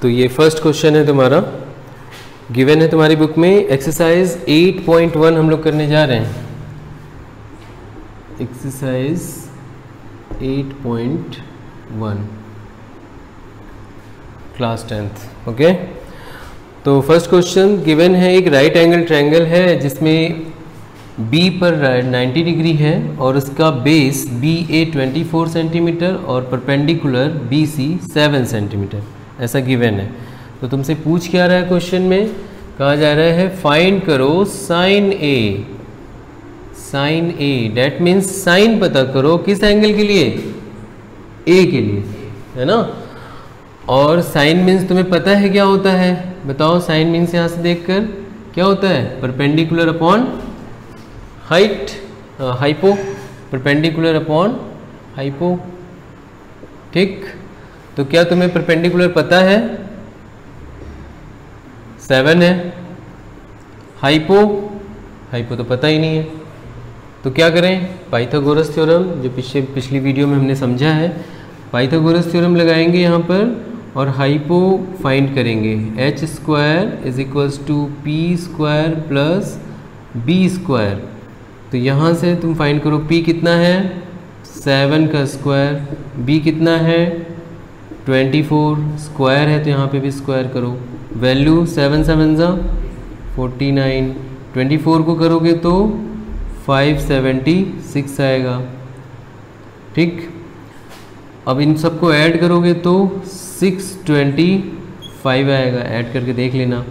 तो ये first question है तुम्हारा, गिवन है तुम्हारी बुक में। एक्सरसाइज 8.1 हम लोग करने जा रहे हैं। Exercise 8.1 class 10th। ओके, तो फर्स्ट क्वेश्चन गिवन है, एक राइट एंगल ट्रायंगल है जिसमें B पर 90 डिग्री है और उसका बेस BA 24 सेंटीमीटर और परपेंडिकुलर BC 7 सेंटीमीटर, ऐसा गिवन है। तो तुमसे पूछ क्या रहा है क्वेश्चन में, कहा जा रहा है फाइंड करो sine A। Sine A that means sine पता करो किस एंगल के लिए, A के लिए, है ना। और साइन मीन्स तुम्हें पता है क्या होता है, बताओ। साइन मीन्स यहाँ से देखकर क्या होता है, perpendicular upon height, hypo, perpendicular upon hypo. ठीक, तो क्या तुम्हें परपेंडिकुलर पता है, 7 है। हाइपो, हाइपो तो पता ही नहीं है, तो क्या करें, पाइथागोरस थ्योरम जो पिछली वीडियो में हमने समझा है, पाइथागोरस थ्योरम लगाएंगे यहाँ पर और हाइपो फाइंड करेंगे। h square is equals to p square plus B square. तो यहाँ से तुम फाइंड करो, p कितना है 7 का स्क्वायर, b कितना है 24, स्क्वायर है तो यहाँ पे भी स्क्वायर करो। वैल्यू 7 7 जा 49, 24 को करोगे तो 576 आएगा। ठीक, अब इन सबको ऐड करोगे तो 625 आएगा, ऐड करके देख लेना।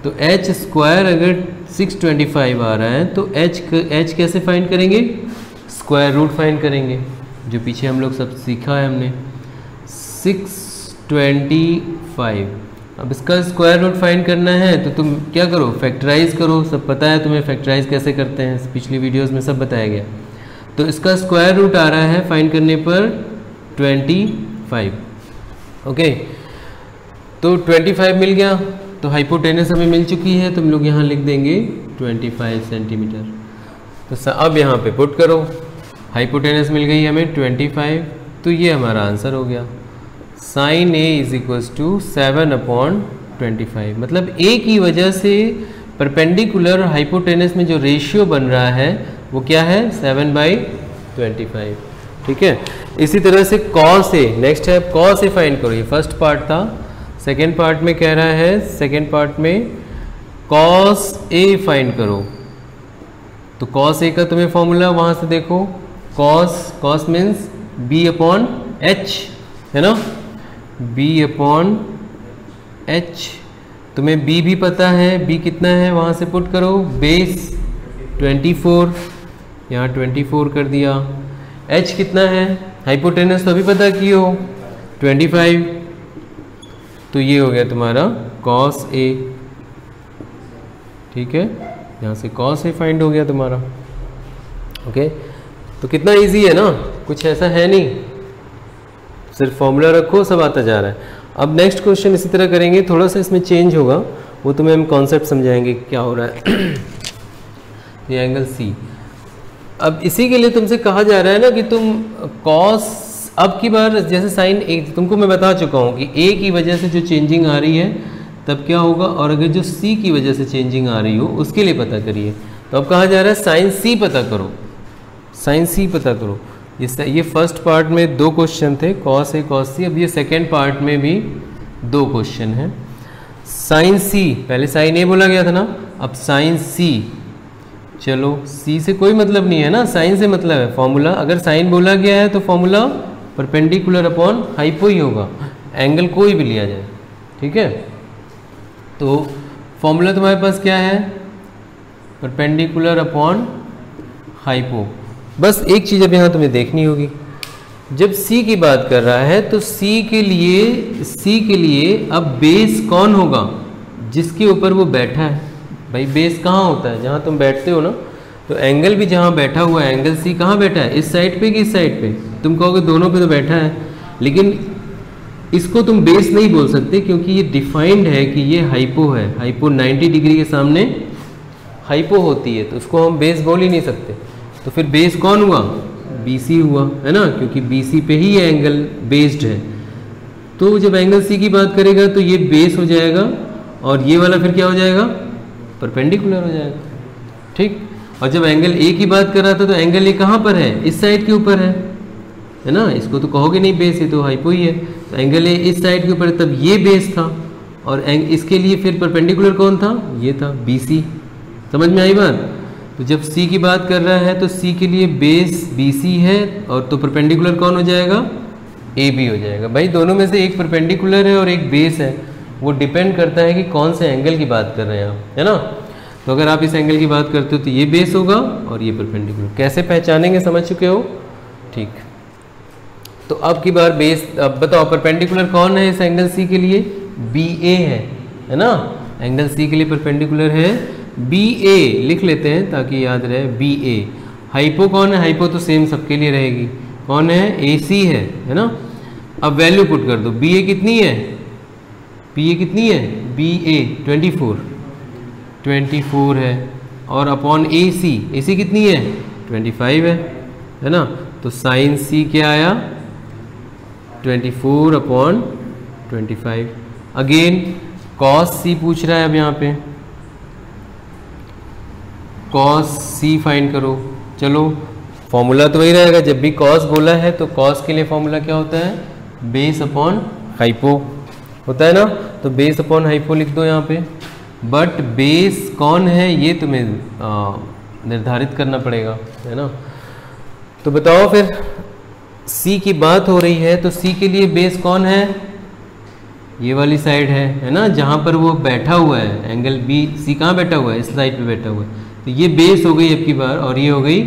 तो h स्क्वायर अगर 625 आ रहा है तो h कैसे फाइंड करेंगे, स्क्वायर रूट फाइंड करेंगे, जो पीछे हम लोग सब सीखा है हमने। 625, अब इसका स्क्वायर रूट फाइंड करना है तो तुम क्या करो, फैक्टराइज करो। सब पता है तुम्हें फैक्टराइज कैसे करते हैं, पिछली वीडियोस में सब बताया गया। तो इसका स्क्वायर रूट आ रहा है फाइंड करने पर 25। ओके, तो 25 मिल गया, तो हाइपोटेनस हमें मिल चुकी है, तुम लोग यहाँ लिख देंगे 25 सेंटीमीटर। तो अब यहाँ पे पुट करो, हाइपोटेनस मिल गई हमें 25, तो ये हमारा आंसर हो गया। Sine A is equals to 7/25, मतलब A की वजह से परपेंडिकुलर हाइपोटेनस में जो रेशियो बन रहा है वो क्या है, 7/25। ठीक है, इसी तरह से cos A, नेक्स्ट है cos A फाइंड करो। ये फर्स्ट पार्ट था, सेकेंड पार्ट में कह रहा है, सेकेंड पार्ट में cos A फाइंड करो। तो cos A का तुम्हें फॉर्मूला वहां से देखो, cos मीन्स B/H, है ना, B/H। तुम्हें B भी पता है, B कितना है वहां से पुट करो, बेस 24, यहाँ 24 कर दिया। H कितना है, हाइपोटेनस तो अभी पता की हो 25, तो ये हो गया तुम्हारा cos A। ठीक है, यहाँ से cos A फाइंड हो गया तुम्हारा। ओके, तो कितना इजी है ना, कुछ ऐसा है नहीं, सिर्फ फॉर्मूला रखो, सब आता जा रहा है। अब नेक्स्ट क्वेश्चन इसी तरह करेंगे, थोड़ा सा इसमें चेंज होगा, वो तुम्हें हम कॉन्सेप्ट समझाएंगे क्या हो रहा है। ये एंगल C। अब इसी के लिए तुमसे कहा जा रहा है ना कि तुम cos, अब की बार जैसे साइन A, तुमको मैं बता चुका हूँ कि A की वजह से जो चेंजिंग आ रही है तब क्या होगा, और अगर जो C की वजह से चेंजिंग आ रही हो उसके लिए पता करिए। तो अब कहा जा रहा है साइन C पता करो, साइन C पता करो। ये फर्स्ट पार्ट में 2 क्वेश्चन थे, cos A cos C। अब ये सेकेंड पार्ट में भी 2 क्वेश्चन हैं। साइन C, पहले साइन A बोला गया था ना, अब साइन C। चलो C से कोई मतलब नहीं है ना, साइन से मतलब है। फॉर्मूला अगर साइन बोला गया है तो फॉर्मूला परपेंडिकुलर अपॉन हाइपो ही होगा, एंगल कोई भी लिया जाए। ठीक है, तो फॉर्मूला तुम्हारे पास क्या है, परपेंडिकुलर अपॉन हाइपो। बस एक चीज़ अब यहाँ तुम्हें देखनी होगी, जब C की बात कर रहा है तो C के लिए अब बेस कौन होगा, जिसके ऊपर वो बैठा है। भाई बेस कहाँ होता है, जहाँ तुम बैठते हो ना, तो एंगल भी जहाँ बैठा हुआ है, एंगल C कहाँ बैठा है, इस साइड पे कि इस साइड पे। तुम कहोगे दोनों पे तो बैठा है, लेकिन इसको तुम बेस नहीं बोल सकते क्योंकि ये डिफाइंड है कि ये हाइपो है। हाइपो 90 डिग्री के सामने हाइपो होती है, तो उसको हम बेस बोल ही नहीं सकते। तो फिर बेस कौन हुआ, BC हुआ, है ना, क्योंकि BC पे ही ये एंगल बेस्ड है। तो जब एंगल सी की बात करेगा तो ये बेस हो जाएगा और ये वाला फिर क्या हो जाएगा, परपेंडिकुलर हो जाएगा, ठीक। और जब एंगल ए की बात कर रहा था तो एंगल ए कहाँ पर है, इस साइड के ऊपर है ना, इसको तो कहोगे नहीं बेस, ये तो हाइपो ही है, तो एंगल ए इस साइड के ऊपर, तब ये बेस था और इसके लिए फिर परपेंडिकुलर कौन था, ये था बी सी। समझ में आई बात। तो जब सी की बात कर रहा है तो सी के लिए बेस बी सी है और तो परपेंडिकुलर कौन हो जाएगा, ए बी हो जाएगा। भाई दोनों में से एक परपेंडिकुलर है और एक बेस है, वो डिपेंड करता है कि कौन से एंगल की बात कर रहे हैं आप, है ना। तो अगर आप इस एंगल की बात करते हो तो ये बेस होगा और ये परपेंडिकुलर। कैसे पहचानेंगे समझ चुके हो, ठीक। तो अब की बार बेस, अब बताओ परपेंडिकुलर कौन है इस एंगल सी के लिए, बी ए है ना। एंगल सी के लिए परपेंडिकुलर है बी ए, लिख लेते हैं ताकि याद रहे, बी ए। हाइपो कौन है, हाइपो तो सेम सबके लिए रहेगी, कौन है, ए सी है ना। अब वैल्यू पुट कर दो, बी ए कितनी है, बी ए कितनी है, बी ए 24 है और अपॉन ए सी कितनी है 25 है ना। तो साइन सी क्या आया 24/25। अगेन कॉस सी पूछ रहा है, अब यहाँ पे कॉस सी फाइंड करो। चलो फॉर्मूला तो वही रहेगा, जब भी कॉस बोला है तो कॉस के लिए फॉर्मूला क्या होता है, बेस अपॉन हाइपो होता है ना। तो बेस अपॉन हाइपो लिख दो यहाँ पे, बट बेस कौन है ये तुम्हें निर्धारित करना पड़ेगा, है ना। तो बताओ फिर C की बात हो रही है तो C के लिए बेस कौन है, ये वाली साइड है ना, जहाँ पर वो बैठा हुआ है एंगल बी सी, कहाँ बैठा हुआ है, इस साइड पे बैठा हुआ है। तो ये बेस हो गई अब की बार और ये हो गई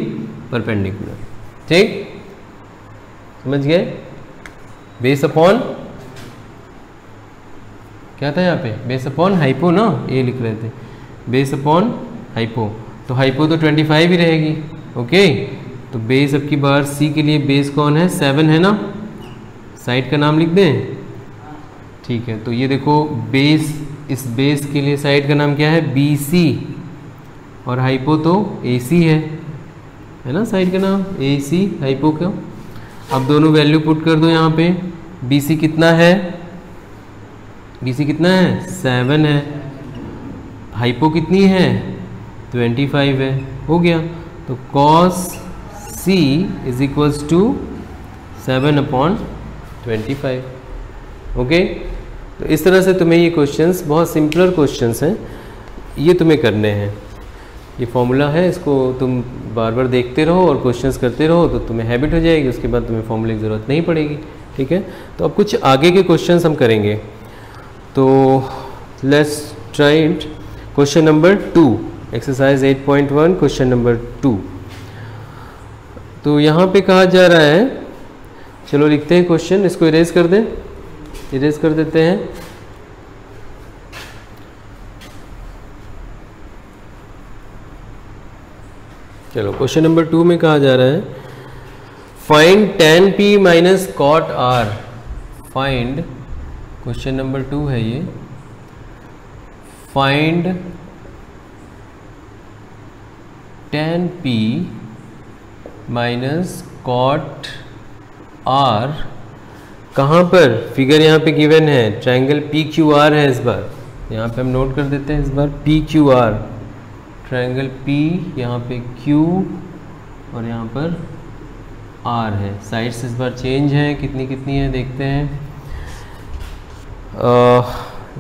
परपेंडिकुलर, ठीक, समझ गए। बेस अपॉन क्या था यहाँ पे, बेस अपॉन हाइपो ना, ये लिख रहे थे, बेस अपॉन हाइपो। तो हाइपो तो 25 ही रहेगी, ओके। तो बेस अब की बार सी के लिए बेस कौन है, 7 है ना, साइड का नाम लिख दें, ठीक है। तो ये देखो बेस, इस बेस के लिए साइड का नाम क्या है, बी सी, और हाइपो तो ए सी है ना, साइड का नाम ए सी हाइपो का। अब दोनों वैल्यू पुट कर दो यहाँ पे, बी सी कितना है, बी सी कितना है 7 है, हाइपो कितनी है 25 है, हो गया। तो cos C is equals to 7/25, okay. तो इस तरह से तुम्हें ये क्वेश्चंस, बहुत सिंपलर क्वेश्चंस हैं, ये तुम्हें करने हैं। ये फॉर्मूला है, इसको तुम बार बार देखते रहो और क्वेश्चंस करते रहो तो तुम्हें हैबिट हो जाएगी, उसके बाद तुम्हें फॉर्मूले की ज़रूरत नहीं पड़ेगी, ठीक है। तो अब कुछ आगे के क्वेश्चंस हम करेंगे। तो let's try it. Question number 2, exercise 8.1, question number 2। तो यहाँ पे कहा जा रहा है, चलो लिखते हैं क्वेश्चन, इसको इरेज कर दें, इरेज कर देते हैं। चलो क्वेश्चन नंबर 2 में कहा जा रहा है, find tan p minus cot r। Find, question number 2 है ये, find tan p minus cot r। कहाँ पर, फिगर यहाँ पे गिवन है, ट्रायंगल पी क्यू आर है। इस बार यहाँ पे हम नोट कर देते हैं, इस बार P Q R, triangle P, यहाँ पे Q और यहाँ पर R है। साइड्स इस बार चेंज है, कितनी कितनी है देखते हैं।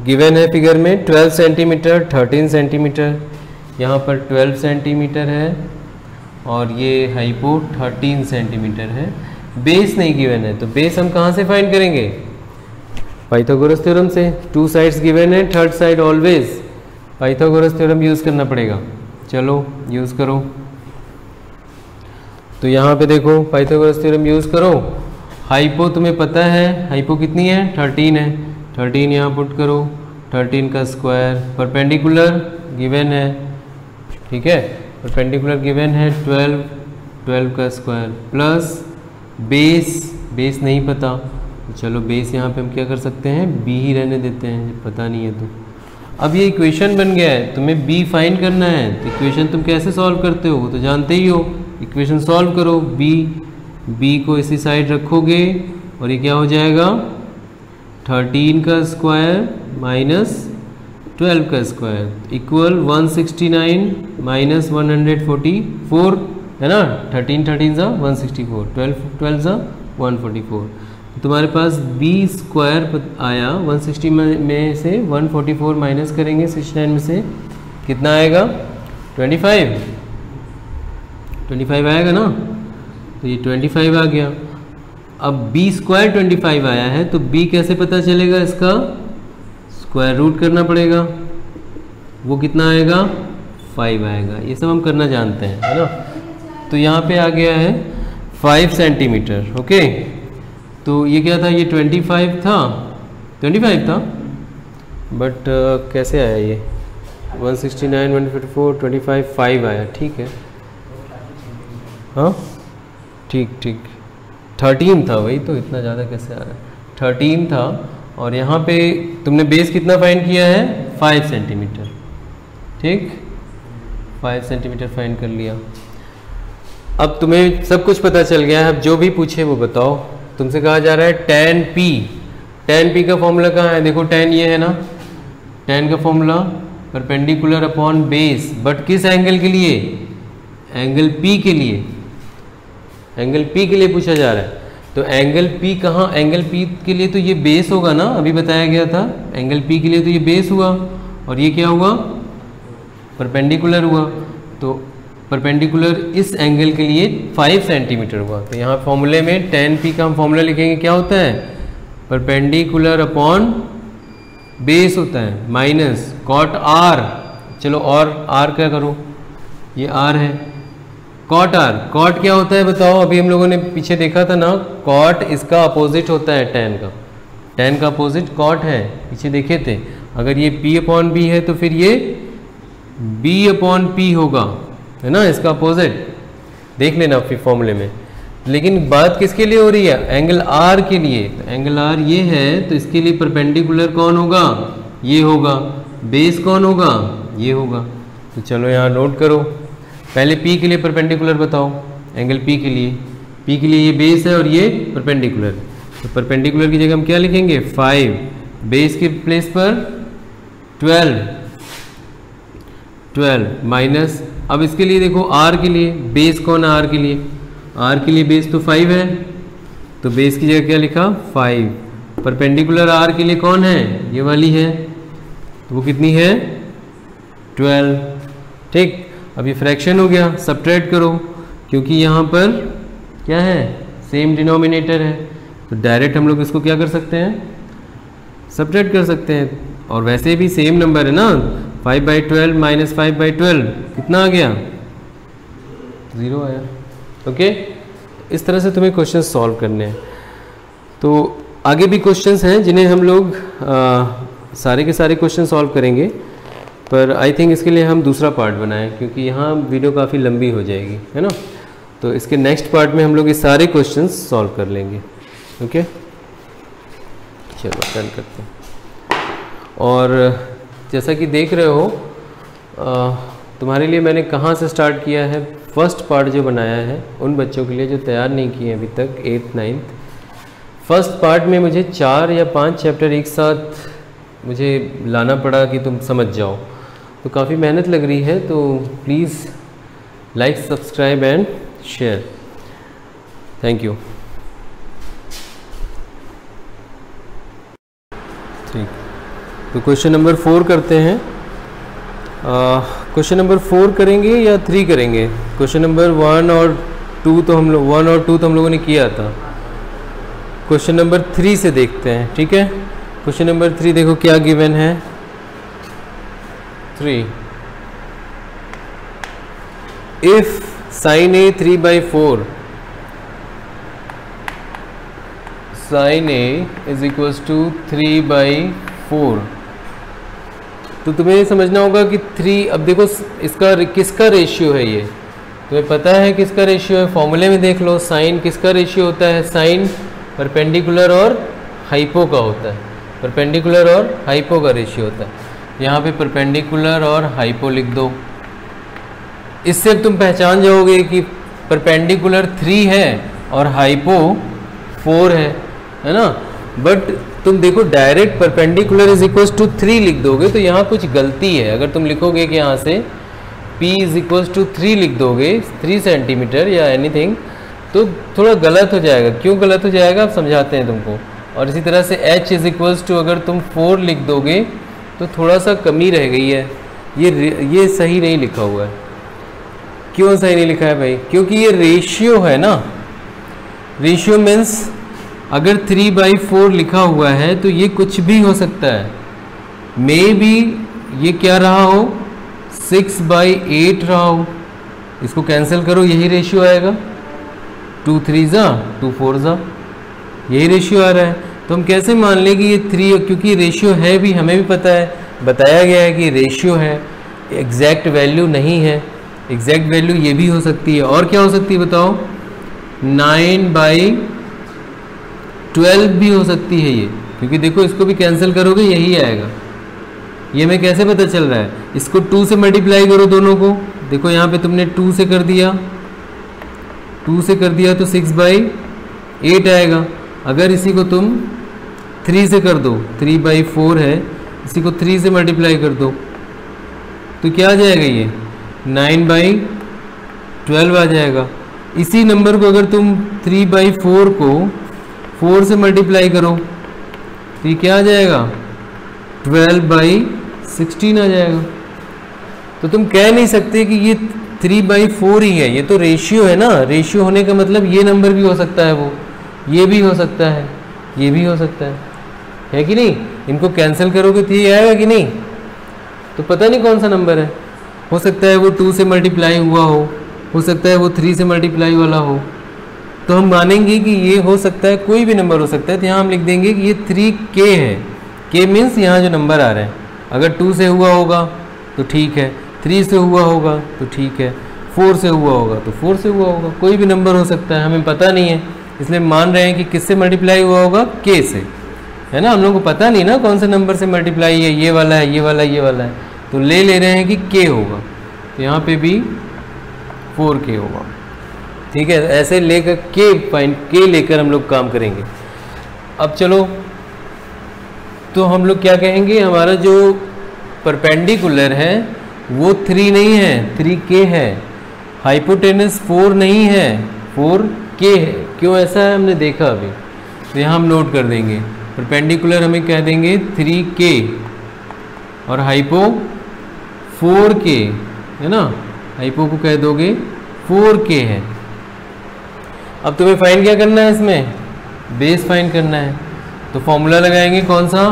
गिवन है फिगर में 12 सेंटीमीटर, 13 सेंटीमीटर, यहाँ पर 12 सेंटीमीटर है और ये हाइपो 13 सेंटीमीटर है। बेस नहीं गिवन है, तो बेस हम कहाँ से फाइंड करेंगे, पाइथागोरस थ्योरम से। 2 साइड्स गिवन है, third side always Pythagoras theorem use करना पड़ेगा। चलो यूज़ करो। तो यहाँ पे देखो पाइथागोरस थ्योरम यूज़ करो। हाइपो तुम्हें पता है, हाइपो कितनी है 13 है, 13 यहाँ पुट करो, 13 का स्क्वायर, परपेंडिकुलर गिवन है, ठीक है, परपेंडिकुलर गिवन है 12, 12 का स्क्वायर प्लस बेस, बेस नहीं पता, तो चलो बेस यहाँ पे हम क्या कर सकते हैं, बी ही रहने देते हैं, पता नहीं है तो। अब ये इक्वेशन बन गया है, तुम्हें बी फाइंड करना है, तो इक्वेशन तुम कैसे सॉल्व करते हो वो तो जानते ही हो। इक्वेशन सॉल्व करो, बी को इसी साइड रखोगे और ये क्या हो जाएगा 13 का स्क्वायर माइनस 12 का स्क्वायर इक्वल 169 माइनस 144 है ना। 13 13 सा 164, 12 12 सा 144। तुम्हारे पास b स्क्वायर आया 160 में से 144 माइनस करेंगे 69 में से कितना आएगा 25 आएगा ना। तो ये 25 आ गया। अब b स्क्वायर 25 आया है तो b कैसे पता चलेगा, इसका स्क्वायर रूट करना पड़ेगा। वो कितना आएगा 5 आएगा। ये सब हम करना जानते हैं है ना। तो यहाँ पे आ गया है 5 सेंटीमीटर। ओके तो ये क्या था, ये 25 था बट कैसे आया ये 169 154 25 5 आया। ठीक है हाँ ठीक 13 था, वही तो इतना ज़्यादा कैसे आ रहा है 13 था। और यहाँ पे तुमने बेस कितना फाइंड किया है 5 सेंटीमीटर। ठीक 5 सेंटीमीटर फाइंड कर लिया। अब तुम्हें सब कुछ पता चल गया है। अब जो भी पूछे वो बताओ। तुमसे कहा जा रहा है tan p का फॉर्मूला कहाँ है, देखो tan ये है ना, tan का formula perpendicular upon base, but किस एंगल के लिए, एंगल p के लिए, एंगल p के लिए पूछा जा रहा है। तो एंगल p कहाँ, एंगल p के लिए तो ये बेस होगा ना, अभी बताया गया था एंगल p के लिए तो ये बेस हुआ और ये क्या हुआ परपेंडिकुलर हुआ। तो परपेंडिकुलर इस एंगल के लिए 5 सेंटीमीटर हुआ। तो यहाँ फॉर्मूले में tan p का हम फॉर्मूला लिखेंगे, क्या होता है परपेंडिकुलर अपॉन बेस होता है माइनस कॉट r। चलो और r क्या करो, ये r है कॉट r। कॉट क्या होता है बताओ, अभी हम लोगों ने पीछे देखा था ना, कॉट इसका अपोजिट होता है tan का, tan का अपोजिट कॉट है, पीछे देखे थे। अगर ये p अपॉन b है तो फिर ये b अपॉन p होगा, है ना, इसका अपोजिट देख लेना फिर फॉर्मूले में। लेकिन बात किसके लिए हो रही है, एंगल r के लिए। तो एंगल r ये है तो इसके लिए परपेंडिकुलर कौन होगा, ये होगा, बेस कौन होगा, ये होगा। तो चलो यहाँ नोट करो, पहले p के लिए परपेंडिकुलर बताओ, एंगल p के लिए ये बेस है और ये परपेंडिकुलर। तो परपेंडिकुलर की जगह हम क्या लिखेंगे 5, बेस के प्लेस पर 12 माइनस, अब इसके लिए देखो r के लिए बेस कौन है, r के लिए बेस तो 5 है, तो बेस की जगह क्या लिखा 5। परपेंडिकुलर r के लिए कौन है, ये वाली है, तो वो कितनी है 12। ठीक, अब ये फ्रैक्शन हो गया, सब्ट्रैक्ट करो क्योंकि यहाँ पर क्या है सेम डिनोमिनेटर है, तो डायरेक्ट हम लोग इसको क्या कर सकते हैं सब्ट्रैक्ट कर सकते हैं। और वैसे भी सेम नंबर है ना, 5/12 माइनस 5/12 कितना आ गया 0 आया। ओके इस तरह से तुम्हें क्वेश्चन सॉल्व करने हैं। तो आगे भी क्वेश्चंस हैं जिन्हें हम लोग सारे के सारे क्वेश्चन सॉल्व करेंगे, पर आई थिंक इसके लिए हम दूसरा पार्ट बनाएं क्योंकि यहाँ वीडियो काफ़ी लंबी हो जाएगी, है ना। तो इसके नेक्स्ट पार्ट में हम लोग ये सारे क्वेश्चंस सॉल्व कर लेंगे। ओके चलो डन करते हैं। और जैसा कि देख रहे हो तुम्हारे लिए मैंने कहाँ से स्टार्ट किया है, फर्स्ट पार्ट जो बनाया है उन बच्चों के लिए जो तैयार नहीं किए अभी तक 8th 9th। फर्स्ट पार्ट में मुझे 4 या 5 चैप्टर एक साथ मुझे लाना पड़ा कि तुम समझ जाओ, तो काफ़ी मेहनत लग रही है। तो please like subscribe and share, thank you. ठीक, तो क्वेश्चन नंबर 4 करते हैं। क्वेश्चन नंबर 4 करेंगे या 3 करेंगे, क्वेश्चन नंबर 1 और 2 तो हम लोगों ने किया था। क्वेश्चन नंबर 3 से देखते हैं, ठीक है। क्वेश्चन नंबर 3 देखो क्या गिवन है, 3 if sin a 3/4 sin a is equals to 3/4। तो तुम्हें ये समझना होगा कि 3, अब देखो इसका किसका रेशियो है, ये तुम्हें पता है किसका रेशियो है, फॉर्मूले में देख लो। साइन किसका रेशियो होता है, साइन परपेंडिकुलर और हाइपो का होता है, परपेंडिकुलर और हाइपो का रेशियो होता है। यहाँ पे परपेंडिकुलर और हाइपो लिख दो, इससे तुम पहचान जाओगे कि परपेंडिकुलर 3 है और हाइपो 4 है ना। बट तुम देखो direct perpendicular is equal to 3 लिख दोगे तो यहाँ कुछ गलती है। अगर तुम लिखोगे कि यहाँ से P इज इक्वल टू 3 लिख दोगे, 3 सेंटीमीटर या एनीथिंग, तो थोड़ा गलत हो जाएगा। क्यों गलत हो जाएगा आप समझाते हैं तुमको। और इसी तरह से H इज इक्वल टू अगर तुम 4 लिख दोगे तो थोड़ा सा कमी रह गई है, ये सही नहीं लिखा हुआ है। क्यों सही नहीं लिखा है भाई? क्योंकि ये रेशियो है ना। रेशियो मीन्स अगर 3/4 लिखा हुआ है तो ये कुछ भी हो सकता है। मे बी ये क्या रहा हो, 6/8 रहा हो। इसको कैंसिल करो, यही रेशियो आएगा। 2 3 2 4 यही रेशियो आ रहा है। तो हम कैसे मान लें कि ये 3, क्योंकि रेशियो है भी, हमें भी पता है, बताया गया है कि रेशियो है, एग्जैक्ट वैल्यू नहीं है। एग्जैक्ट वैल्यू ये भी हो सकती है। और क्या हो सकती है बताओ? 9/12 भी हो सकती है ये, क्योंकि देखो इसको भी कैंसिल करोगे यही आएगा। ये हमें कैसे पता चल रहा है? इसको 2 से मल्टीप्लाई करो दोनों को। देखो यहाँ पे तुमने 2 से कर दिया, 2 से कर दिया तो 6/8 आएगा। अगर इसी को तुम 3 से कर दो, 3/4 है, इसी को 3 से मल्टीप्लाई कर दो तो क्या आ जाएगा? ये 9/12 आ जाएगा। इसी नंबर को अगर तुम 3/4 को 4 से मल्टीप्लाई करो तो ये क्या आ जाएगा? 12/16 आ जाएगा। तो तुम कह नहीं सकते कि ये 3/4 ही है, ये तो रेशियो है ना। रेशियो होने का मतलब ये नंबर भी हो सकता है, वो ये भी हो सकता है, ये भी हो सकता है कि नहीं? इनको कैंसिल करोगे तो ये आएगा कि नहीं? तो पता नहीं कौन सा नंबर है। हो सकता है वो 2 से मल्टीप्लाई हुआ हो सकता है वो 3 से मल्टीप्लाई वाला हो। तो हम मानेंगे कि ये हो सकता है, कोई भी नंबर हो सकता है। तो यहाँ हम लिख देंगे कि ये 3K है। K मीन्स यहाँ जो नंबर आ रहे हैं, अगर 2 से हुआ होगा तो ठीक है, 3 से हुआ होगा तो ठीक है, 4 से हुआ होगा तो 4 से हुआ होगा। कोई भी नंबर हो सकता है, हमें पता नहीं है, इसलिए मान रहे हैं कि किससे मल्टीप्लाई हुआ होगा? K से, है ना। हम लोग को पता नहीं ना कौन से नंबर से मल्टीप्लाई है, ये वाला है, ये वाला है, ये वाला है, तो ले रहे हैं कि K होगा। तो यहाँ पे भी 4K होगा। ठीक है, ऐसे लेकर K लेकर हम लोग काम करेंगे। अब चलो, तो हम लोग क्या कहेंगे? हमारा जो परपेंडिकुलर है वो 3 नहीं है, 3K है। हाइपोटेनस 4 नहीं है, 4K है। क्यों ऐसा है हमने देखा अभी, तो यहाँ हम नोट कर देंगे। परपेंडिकुलर हमें कह देंगे 3K और हाइपो 4K, है ना। हाइपो को कह दोगे 4K है। अब तुम्हें फाइंड क्या करना है? इसमें बेस फाइंड करना है। तो फॉर्मूला लगाएंगे कौन सा?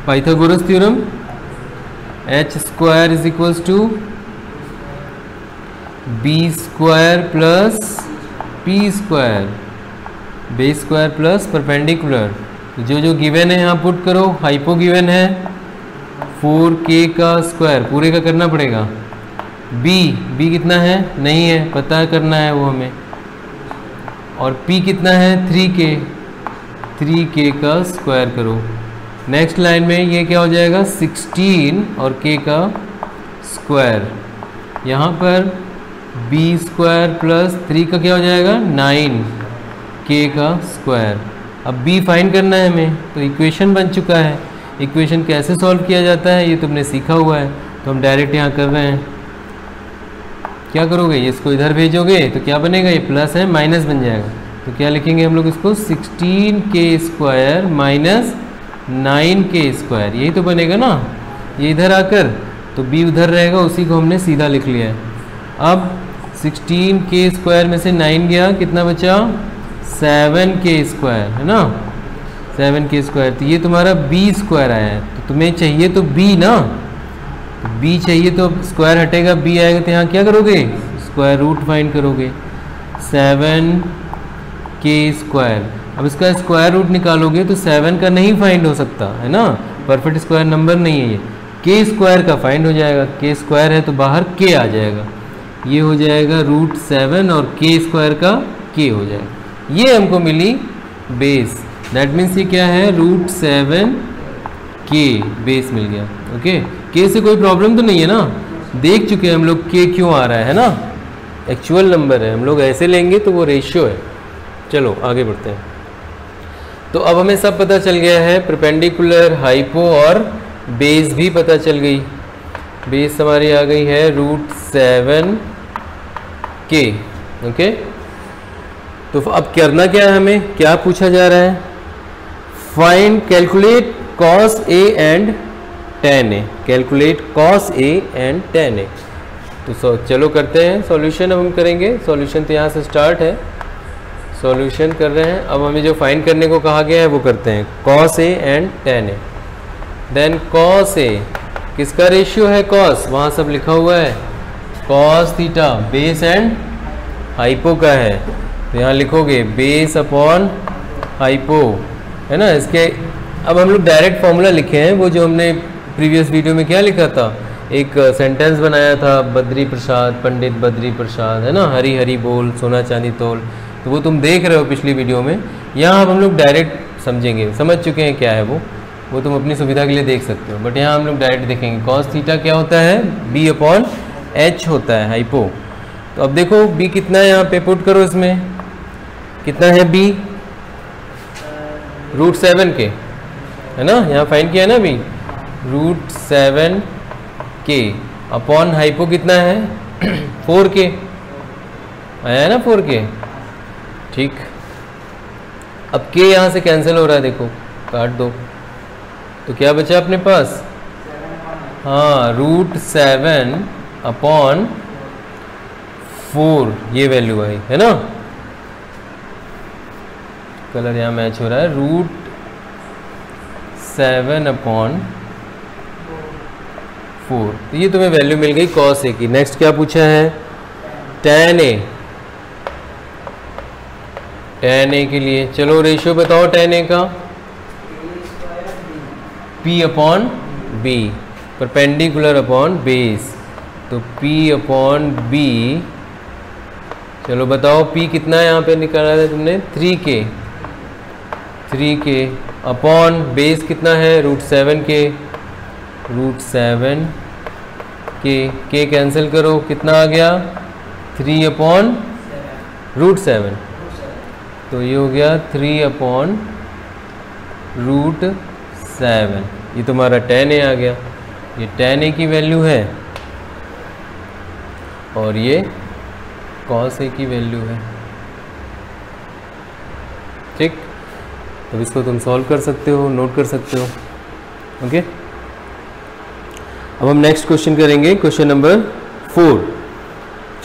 Pythagoras theorem. h² is equals to b² plus p², base square plus perpendicular. जो जो गिवन है यहाँ पुट करो। हाइपो गिवन है 4K का स्क्वायर, पूरे का करना पड़ेगा। b कितना है? नहीं है, पता करना है वो हमें। और p कितना है? 3K का स्क्वायर करो। नेक्स्ट लाइन में ये क्या हो जाएगा? 16 और K का स्क्वायर। यहाँ पर b² प्लस 3 का क्या हो जाएगा? 9K का स्क्वायर। अब b फाइंड करना है हमें, तो इक्वेशन बन चुका है। इक्वेशन कैसे सॉल्व किया जाता है ये तुमने सीखा हुआ है, तो हम डायरेक्ट यहाँ कर रहे हैं। क्या करोगे? इसको इधर भेजोगे तो क्या बनेगा? ये प्लस है, माइनस बन जाएगा। तो क्या लिखेंगे हम लोग इसको? 16K² माइनस 9K², यही तो बनेगा ना। ये इधर आकर तो b उधर रहेगा, उसी को हमने सीधा लिख लिया है। अब 16K² में से 9 गया, कितना बचा? 7K², है ना। 7K², तो ये तुम्हारा b² आया है। तो तुम्हें चाहिए तो b ना, तो b चाहिए तो स्क्वायर हटेगा, b आएगा, तो यहाँ क्या करोगे? स्क्वायर रूट फाइंड करोगे। 7K²। अब इसका स्क्वायर रूट निकालोगे तो 7 का नहीं फाइंड हो सकता, है ना। परफेक्ट स्क्वायर नंबर नहीं है ये। K² का फाइंड हो जाएगा। K² है तो बाहर K आ जाएगा। ये हो जाएगा √7 और K² का K हो जाएगा। ये हमको मिली बेस। दैट मीन्स ये क्या है? √7K बेस मिल गया। ओके, K से कोई प्रॉब्लम तो नहीं है ना। देख चुके हैं हम लोग K क्यों आ रहा है ना। एक्चुअल नंबर है, हम लोग ऐसे लेंगे तो वो रेशियो है। चलो आगे बढ़ते हैं। तो अब हमें सब पता चल गया है, परपेंडिकुलर, हाइपो और बेस भी पता चल गई। बेस हमारी आ गई है √7k। ओके, तो अब करना क्या है, हमें क्या पूछा जा रहा है, find calculate cos A and tan A, calculate cos A and tan A। तो चलो करते हैं सॉल्यूशन। अब हम करेंगे सॉल्यूशन, तो यहाँ से स्टार्ट है, सॉल्यूशन कर रहे हैं। अब हमें जो फाइंड करने को कहा गया है वो करते हैं, cos A and tan A। Then cos A किसका रेशियो है, cos, वहाँ सब लिखा हुआ है, cos theta base and hypo का है, तो यहाँ लिखोगे बेस अपॉन हाइपो, है ना। इसके अब हम लोग डायरेक्ट फॉर्मूला लिखे हैं, वो जो हमने प्रीवियस वीडियो में क्या लिखा था, एक सेंटेंस बनाया था, बद्री प्रसाद, पंडित बद्री प्रसाद, है ना, हरी हरी बोल सोना चांदी तोल, तो वो तुम देख रहे हो पिछली वीडियो में। यहाँ अब हम लोग डायरेक्ट समझेंगे, समझ चुके हैं क्या है वो तुम अपनी सुविधा के लिए देख सकते हो, बट यहाँ हम लोग डायरेक्ट देखेंगे। cos थीटा क्या होता है, b अपॉन h होता है, हाइपो। तो अब देखो b कितना है, यहाँ पे पुट करो, इसमें कितना है b, √7k, है ना, यहाँ फाइंड किया है ना b, √7k अपॉन हाइपो कितना है 4k, आया है ना 4k, ठीक। अब k यहाँ से कैंसिल हो रहा है, देखो काट दो, तो क्या बचा अपने पास, हाँ √7 अपॉन 4, ये वैल्यू आई, है ना। कलर यहाँ मैच हो रहा है, √7 अपॉन 4, तो ये तुम्हें वैल्यू मिल गई cos A की। नेक्स्ट क्या पूछा है, tan A, tan A के लिए चलो रेशियो बताओ tan A का, P upon B, perpendicular upon base, तो P अपॉन B, चलो बताओ P कितना है, यहाँ पे निकाला है तुमने 3k अपॉन बेस कितना है √7k, √7k कैंसिल करो, कितना आ गया 3 अपॉन √7, तो ये हो गया 3 अपॉन √7, ये तुम्हारा tan A आ गया, ये tan A की वैल्यू है और ये cos A की वैल्यू है, ठीक। तो इसको तुम सॉल्व कर सकते हो, नोट कर सकते हो, ओके। अब हम नेक्स्ट क्वेश्चन करेंगे, क्वेश्चन नंबर 4।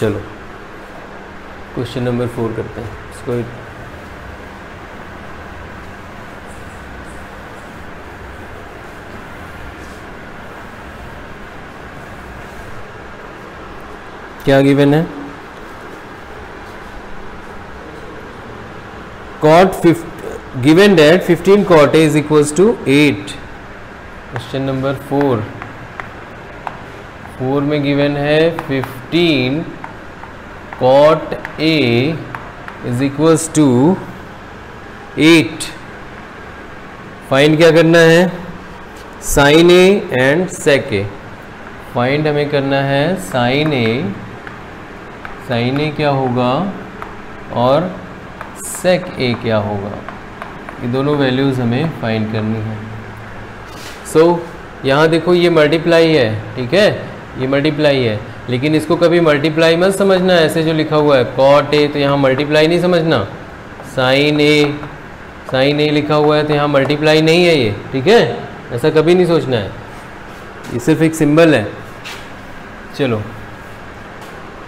चलो क्वेश्चन नंबर 4 करते हैं इसको। क्या गिवन है, given that 15 cot A is equals to 8। Question number 4 में गिवन है 15 cot A is equals to 8। Find क्या करना है, sin A and sec A। Find हमें करना है sin A क्या होगा और sec A क्या होगा, ये दोनों वैल्यूज़ हमें फाइंड करनी है। सो यहाँ देखो ये मल्टीप्लाई है, ठीक है, ये मल्टीप्लाई है, लेकिन इसको कभी मल्टीप्लाई मत समझना, ऐसे जो लिखा हुआ है cot A, तो यहाँ मल्टीप्लाई नहीं समझना, sin A लिखा हुआ है तो यहाँ मल्टीप्लाई नहीं है ये, ठीक है, ऐसा कभी नहीं सोचना है, ये सिर्फ एक सिंबल है। चलो,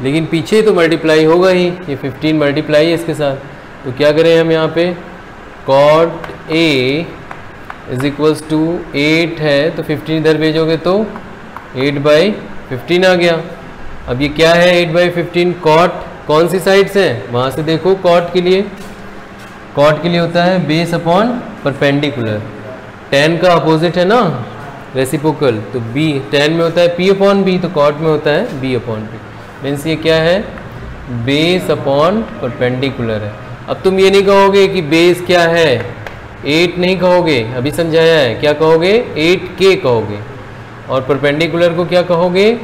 लेकिन पीछे तो मल्टीप्लाई होगा ही, ये 15 मल्टीप्लाई है इसके साथ, तो क्या करें हम यहाँ पे, cot A is equals to 8 है, तो 15 इधर भेजोगे तो 8/15 आ गया। अब ये क्या है 8/15, cot कौन सी साइड से है, वहाँ से देखो, cot के लिए होता है बेस अपॉन परपेंडिकुलर, tan का अपोजिट है ना रेसिप्रोकल, तो b tan में होता है p अपॉन b, तो cot में होता है b अपॉन p, मीन्स ये क्या है बेस अपॉन परपेंडिकुलर है। अब तुम ये नहीं कहोगे कि बेस क्या है 8 नहीं कहोगे, अभी समझाया है, क्या कहोगे 8k कहोगे, और परपेंडिकुलर को क्या कहोगे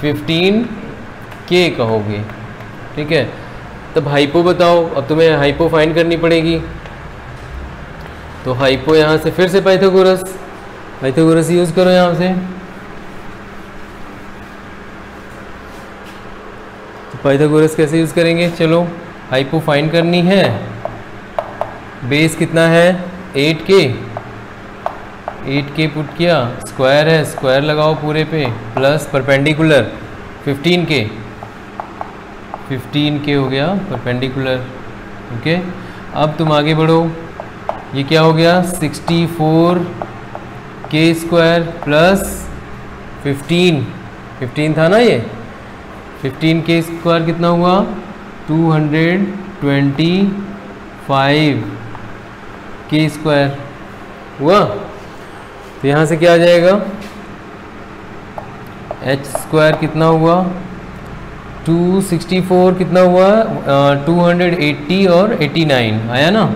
15k कहोगे, ठीक है। तब हाइपो बताओ, अब तुम्हें हाइपो फाइंड करनी पड़ेगी, तो हाइपो यहाँ से फिर से पाइथागोरस यूज करो यहाँ से। तो पाइथागोरस कैसे यूज करेंगे, चलो हाइपो फाइंड करनी है। बेस कितना है 8k, 8k पुट किया, स्क्वायर है स्क्वायर लगाओ पूरे पे, प्लस परपेंडिकुलर 15k हो गया परपेंडिकुलर। ओके, अब तुम आगे बढ़ो, ये क्या हो गया 64k स्क्वायर प्लस 15 था ना, ये 15k स्क्वायर कितना हुआ 225k स्क्वायर हुआ। तो यहाँ से क्या आ जाएगा, h स्क्वायर कितना हुआ 264 कितना हुआ 280 और 89 आया ना,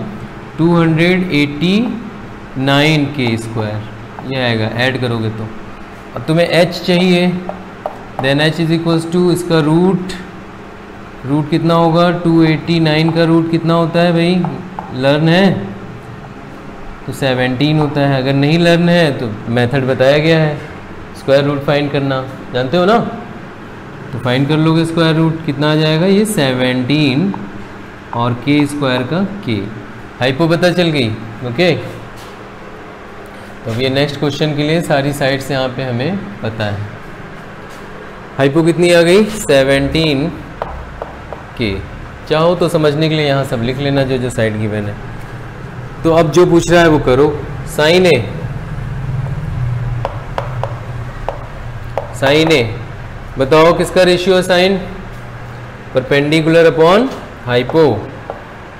289k स्क्वायर ये आएगा, ऐड करोगे तो। अब तुम्हें h चाहिए, then h is equals to इसका रूट कितना होगा 289 का रूट कितना होता है भाई, लर्न है तो 17 होता है। अगर नहीं लर्न है तो मेथड बताया गया है, स्क्वायर रूट फाइंड करना जानते हो ना, तो फाइंड कर लोगे स्क्वायर रूट कितना आ जाएगा, ये 17 और k स्क्वायर का k, हाइपो पता चल गई। ओके, तो अब ये नेक्स्ट क्वेश्चन के लिए सारी साइड्स यहाँ पे हमें पता है। हाइपो कितनी आ गई 17k, चाहो तो समझने के लिए यहाँ सब लिख लेना जो साइड गिवन है। तो अब जो पूछ रहा है वो करो, साइन ए बताओ किसका रेशियो है sine, perpendicular upon hypo,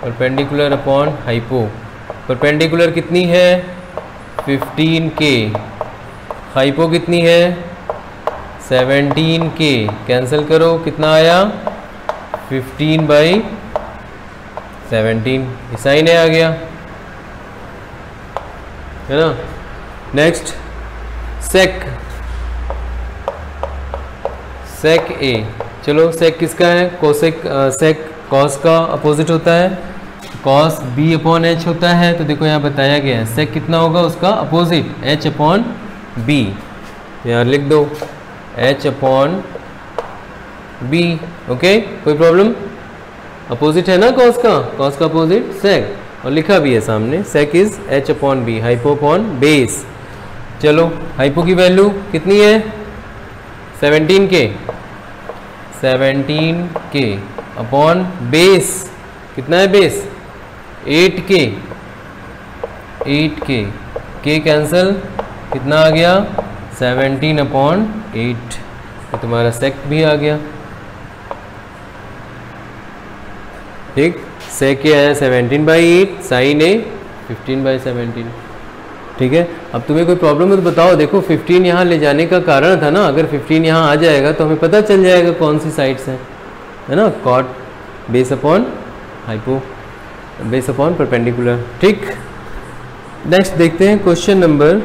perpendicular upon hypo. Perpendicular कितनी है 15k, हाइपो कितनी है 17k, कैंसिल करो कितना आया 15/17, साइन ए आ गया है ना। नेक्स्ट सेक ए, चलो सेक किसका है, सेक कॉस का अपोजिट होता है, कॉस b अपॉन एच होता है। तो देखो यहाँ बताया गया है सेक कितना होगा उसका अपोजिट h अपॉन b, यार लिख दो h अपॉन b। ओके, कोई प्रॉब्लम, अपोजिट है ना कॉस का अपोजिट सेक, और लिखा भी है सामने sec is h upon b, hypo upon base. चलो हाइपो की वैल्यू कितनी है 17k अपॉन बेस कितना है, बेस 8k k कैंसिल कितना आ गया 17/8, तो तुम्हारा सेक भी आ गया। ठीक, सेक क्या है 17/8, साइन ए 15/17। ठीक है, अब तुम्हें कोई प्रॉब्लम है तो बताओ। देखो 15 यहाँ ले जाने का कारण था ना, अगर 15 यहाँ आ जाएगा तो हमें पता चल जाएगा कौन सी साइड्स हैं, है ना, cot base upon hypo, base upon perpendicular. ठीक, नेक्स्ट देखते हैं क्वेश्चन नंबर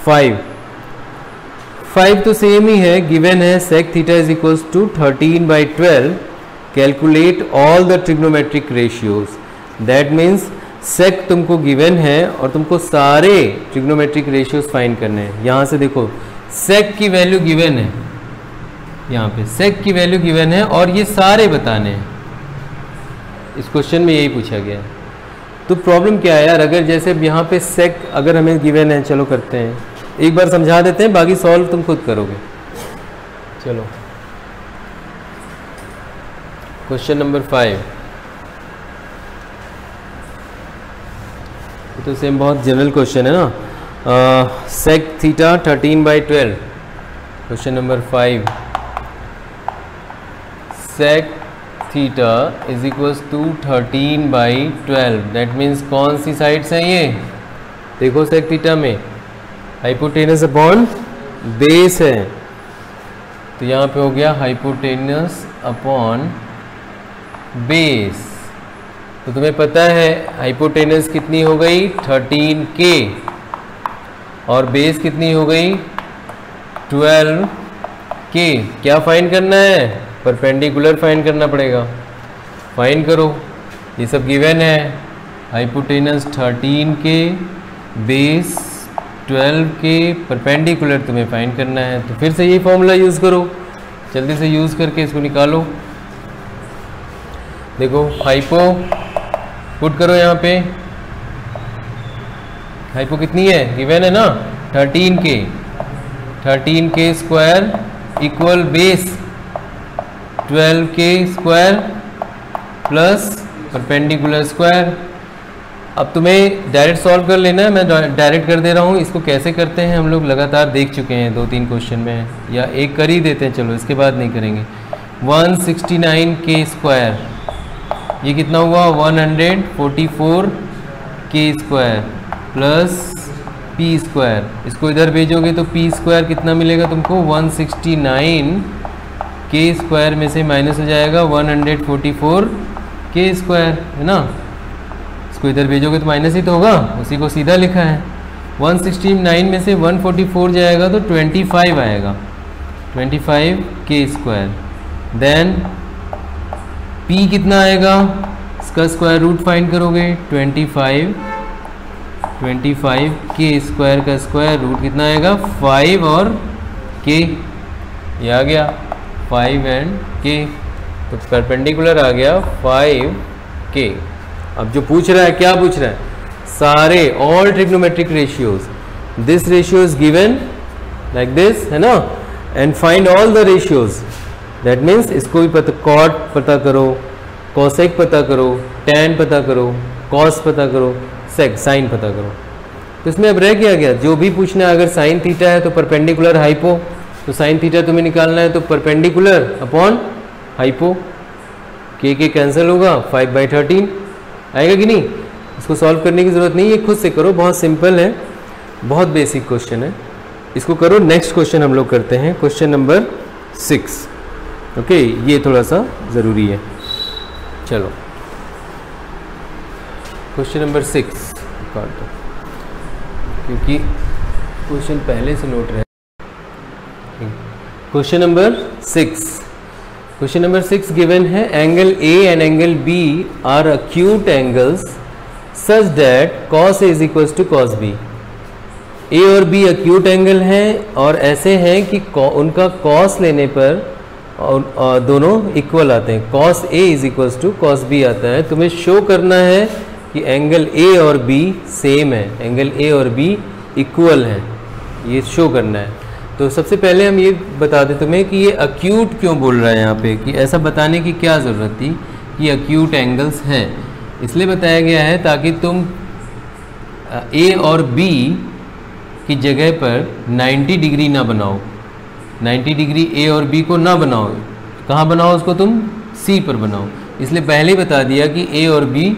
5 तो सेम ही है, गिवन है sec theta is equals to 13/12, calculate all the trigonometric ratios. That means sec तुमको गिवन है और तुमको सारे ट्रिग्नोमेट्रिक रेशियोज फाइंड करने हैं। यहाँ से देखो सेक की वैल्यू गिवन है, यहाँ पे सेक की वैल्यू गिवन है और ये सारे बताने हैं, इस क्वेश्चन में यही पूछा गया है। तो प्रॉब्लम क्या है यार, अगर जैसे यहाँ पे सेक अगर हमें गिवन है, चलो करते हैं एक बार समझा देते हैं, बाकी सॉल्व तुम खुद करोगे। चलो क्वेश्चन नंबर 5, तो सेम बहुत जनरल क्वेश्चन है ना, sec theta 13/12। Question number 5, sec theta is equals to 13/12, that means कौन सी साइड्स हैं ये, देखो सेक थीटा में हाइपोटेनस अपॉन बेस है, तो यहाँ पे हो गया हाइपोटेनस अपॉन बेस। तो तुम्हें पता है हाइपोटेनस कितनी हो गई 13k और बेस कितनी हो गई 12k। क्या फाइंड करना है, परपेंडिकुलर फाइंड करना पड़ेगा। फाइंड करो, ये सब गिवन है, हाइपोटेनस 13 के, बेस 12 के, परपेंडिकुलर तुम्हें फाइंड करना है। तो फिर से यही फॉर्मूला यूज़ करो, जल्दी से यूज़ करके इसको निकालो। देखो हाइपो पुट करो यहाँ पे, हाइपो कितनी है, गिवन है ना 13 के, 13 के स्क्वायर इक्वल बेस 12 के स्क्वायर प्लस परपेंडिकुलर स्क्वायर। अब तुम्हें डायरेक्ट सॉल्व कर लेना है, मैं डायरेक्ट कर दे रहा हूँ। इसको कैसे करते हैं हम लोग लगातार देख चुके हैं, 2-3 क्वेश्चन में, या एक कर ही देते हैं, चलो इसके बाद नहीं करेंगे। 169 के स्क्वायर, ये कितना हुआ 144 के स्क्वायर प्लस पी स्क्वायर, इसको इधर भेजोगे तो पी स्क्वायर कितना मिलेगा तुमको, 169 के स्क्वायर में से माइनस हो जाएगा 144 के स्क्वायर, है ना। इसको इधर भेजोगे तो माइनस ही तो होगा, उसी को सीधा लिखा है। 169 में से 144 जाएगा तो 25 आएगा, 25 के स्क्वायर। देन p कितना आएगा, इसका स्क्वायर रूट फाइंड करोगे, 25 के स्क्वायर का स्क्वायर रूट कितना आएगा 5 और k, ये आ गया 5 एंड k, तो परपेंडिकुलर आ गया 5k। अब जो पूछ रहा है, क्या पूछ रहा है, सारे all trigonometric ratios, this ratio is given like this, है ना, and find all the ratios. That means इसको भी पता, कॉट पता करो, कोसेक पता करो, टैन पता करो, कॉस पता करो, सेक साइन पता करो। तो इसमें अब रह क्या गया, जो भी पूछना है, अगर साइन थीटा है तो परपेंडिकुलर हाइपो, तो साइन थीटा तुम्हें निकालना है तो परपेंडिकुलर अपॉन हाइपो, के कैंसिल होगा, 5/13 आएगा कि नहीं। इसको सॉल्व करने की ज़रूरत नहीं है, खुद से करो, बहुत सिंपल है, बहुत बेसिक क्वेश्चन है, इसको करो। नेक्स्ट क्वेश्चन हम लोग करते हैं, क्वेश्चन नंबर 6। ओके, ये थोड़ा सा ज़रूरी है। चलो क्वेश्चन नंबर 6 काट दो, क्योंकि क्वेश्चन पहले से नोट रहे। Question number 6, question number 6 given है, angle A and angle B are acute angles such that cos A is equal to cos B। A और B acute एंगल हैं और ऐसे हैं कि उनका cos लेने पर और दोनों इक्वल आते हैं, cos A is equal to cos B आता है। तुम्हें शो करना है कि एंगल A और B सेम है, एंगल A और B इक्वल है, ये शो करना है। तो सबसे पहले हम ये बता दें तुम्हें कि ये अक्यूट क्यों बोल रहा है यहाँ पे, कि ऐसा बताने की क्या ज़रूरत थी कि अक्यूट एंगल्स हैं। इसलिए बताया गया है ताकि तुम A और B की जगह पर 90 डिग्री ना बनाओ, 90 डिग्री A और B को ना बनाओ, कहाँ बनाओ उसको, तुम C पर बनाओ। इसलिए पहले ही बता दिया कि A और B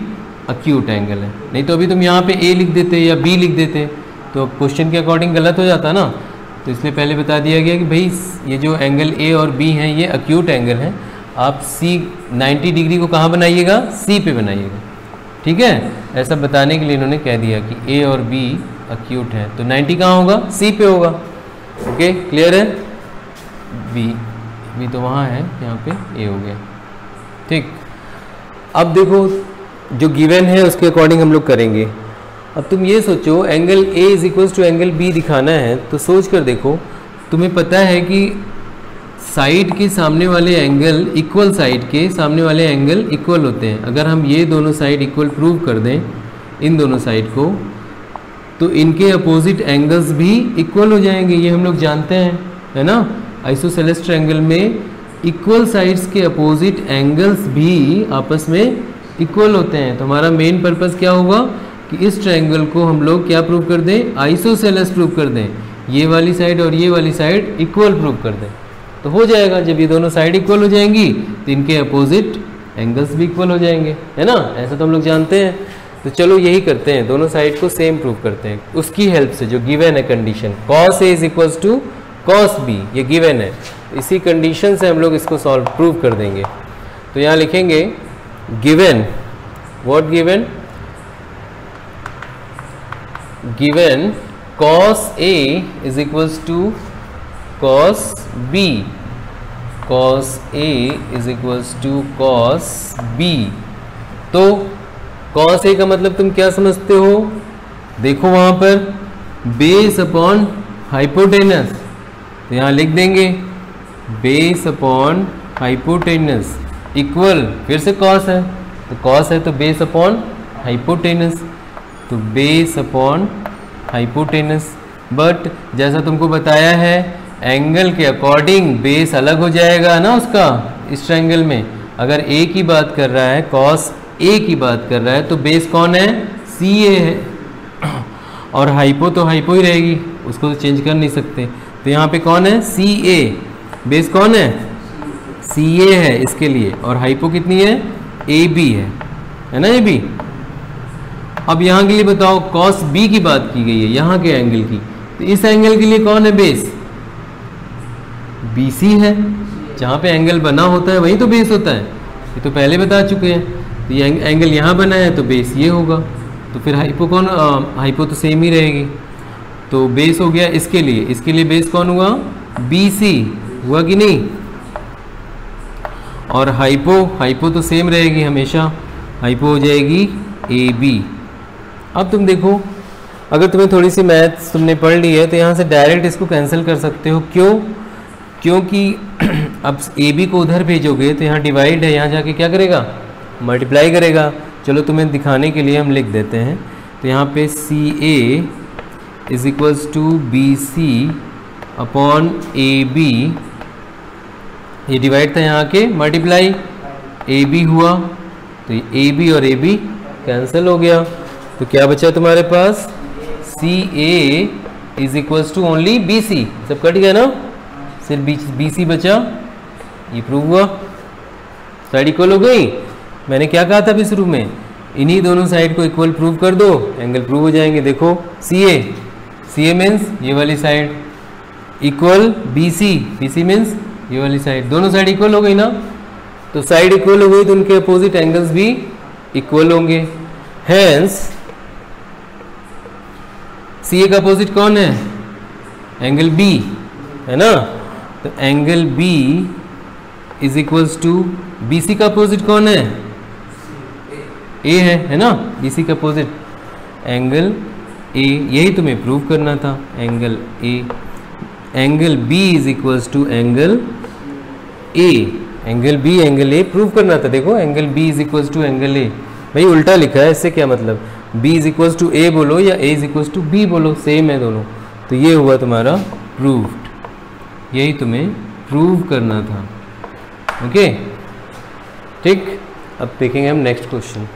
अक्यूट एंगल है, नहीं तो अभी तुम यहाँ पे A लिख देते या B लिख देते तो क्वेश्चन के अकॉर्डिंग गलत हो जाता ना। तो इसलिए पहले बता दिया गया कि भाई ये जो एंगल A और B हैं ये अक्यूट एंगल हैं, आप C 90 डिग्री को कहाँ बनाइएगा, C पे बनाइएगा, ठीक है। ऐसा बताने के लिए इन्होंने कह दिया कि A और B अक्यूट है, तो 90 कहाँ होगा, C पे होगा। ओके, क्लियर है। B तो वहाँ है, यहाँ पे A हो गया, ठीक। अब देखो जो गिवन है उसके अकॉर्डिंग हम लोग करेंगे। अब तुम ये सोचो, angle A is equal to angle B दिखाना है तो सोच कर देखो, तुम्हें पता है कि साइड के सामने वाले एंगल, इक्वल साइड के सामने वाले एंगल इक्वल होते हैं। अगर हम ये दोनों साइड इक्वल प्रूव कर दें, इन दोनों साइड को, तो इनके अपोजिट एंगल्स भी इक्वल हो जाएंगे, ये हम लोग जानते हैं, है ना। आइसोसेलेस ट्रायंगल में इक्वल साइड्स के अपोजिट एंगल्स भी आपस में इक्वल होते हैं। तो हमारा मेन पर्पस क्या होगा कि इस ट्रायंगल को हम लोग क्या प्रूव कर दें, आइसोसेलेस प्रूव कर दें, ये वाली साइड और ये वाली साइड इक्वल प्रूव कर दें, तो हो जाएगा। जब ये दोनों साइड इक्वल हो जाएंगी तो इनके अपोजिट एंगल्स भी इक्वल हो जाएंगे, है ना। ऐसा तो हम लोग जानते हैं। तो चलो यही करते हैं, दोनों साइड को सेम प्रूव करते हैं उसकी हेल्प से, जो गिवन है condition, cos A is equal to cos B, ये गिवन है। इसी कंडीशन से हम लोग इसको सॉल्व प्रूव कर देंगे। तो यहाँ लिखेंगे given, what given, given cos A is equals to cos B, cos A is equals to cos B। तो कॉस ए का मतलब तुम क्या समझते हो, देखो वहां पर बेस अपॉन हाइपोटेनस, तो यहाँ लिख देंगे बेस अपॉन हाइपोटेनस इक्वल, फिर से कॉस है तो कॉस है तो बेस अपॉन हाइपोटेनस, तो बेस अपॉन हाइपोटेनस। बट जैसा तुमको बताया है एंगल के अकॉर्डिंग बेस अलग हो जाएगा ना उसका, इस ट्रायंगल में अगर ए की बात कर रहा है, कॉस ए की बात कर रहा है, तो बेस कौन है, सी ए है, और हाइपो तो हाइपो ही रहेगी, उसको तो चेंज कर नहीं सकते। तो यहाँ पे कौन है, सी ए, बेस कौन है, सी ए है इसके लिए, और हाइपो कितनी है, ए बी है ना, ए बी। अब यहाँ के लिए बताओ कॉस बी की बात की गई है यहाँ के एंगल की, तो इस एंगल के लिए कौन है बेस, बी सी है, जहाँ पे एंगल बना होता है वही तो बेस होता है, ये तो पहले बता चुके हैं। तो ये एंगल यहाँ बना है तो बेस ये होगा, तो फिर हाइपो कौन, हाइपो तो सेम ही रहेगी, तो बेस हो गया इसके लिए बेस कौन हुआ, बी सी हुआ कि नहीं, और हाइपो तो सेम रहेगी हमेशा, हाइपो हो जाएगी ए बी। अब तुम देखो अगर तुम्हें थोड़ी सी मैथ्स तुमने पढ़ ली है तो यहाँ से डायरेक्ट इसको कैंसिल कर सकते हो, क्यों, क्योंकि अब ए बी को उधर भेजोगे तो यहाँ डिवाइड है, यहाँ जाके क्या करेगा, मल्टीप्लाई करेगा। चलो तुम्हें दिखाने के लिए हम लिख देते हैं, तो यहाँ पे C A is equals to B C upon A B, ये डिवाइड था यहाँ के, मल्टीप्लाई ए बी हुआ, तो ए बी और ए बी कैंसिल हो गया, तो क्या बचा तुम्हारे पास, C A is equals to only B C, सब कट गया ना, सिर्फ बी सी बचा, ये प्रूव हुआ, साइड इक्वल हो गई। मैंने क्या कहा था अभी शुरू में, इन्हीं दोनों साइड को इक्वल प्रूव कर दो, एंगल प्रूव हो जाएंगे। देखो सी ए मीन्स ये वाली side, equal B C means ये वाली साइड, दोनों साइड इक्वल हो गई ना, तो साइड इक्वल हो गई तो उनके अपोजिट एंगल्स भी इक्वल होंगे। हेंस सी ए का अपोजिट कौन है, एंगल बी है ना, तो angle B is equals to B C का अपोजिट कौन है, ए है ना, बी सी का अपोजिट एंगल ए, यही तुम्हें प्रूव करना था, angle A, angle B is equals to angle A, angle B angle A prove करना था। देखो angle B is equals to angle A, भाई उल्टा लिखा है, इससे क्या मतलब, b is equals to A बोलो या a is equals to b बोलो, सेम है दोनों, तो ये हुआ तुम्हारा प्रूव्ड, यही तुम्हें प्रूव करना था। ओके ठीक, अब देखेंगे हम नेक्स्ट क्वेश्चन।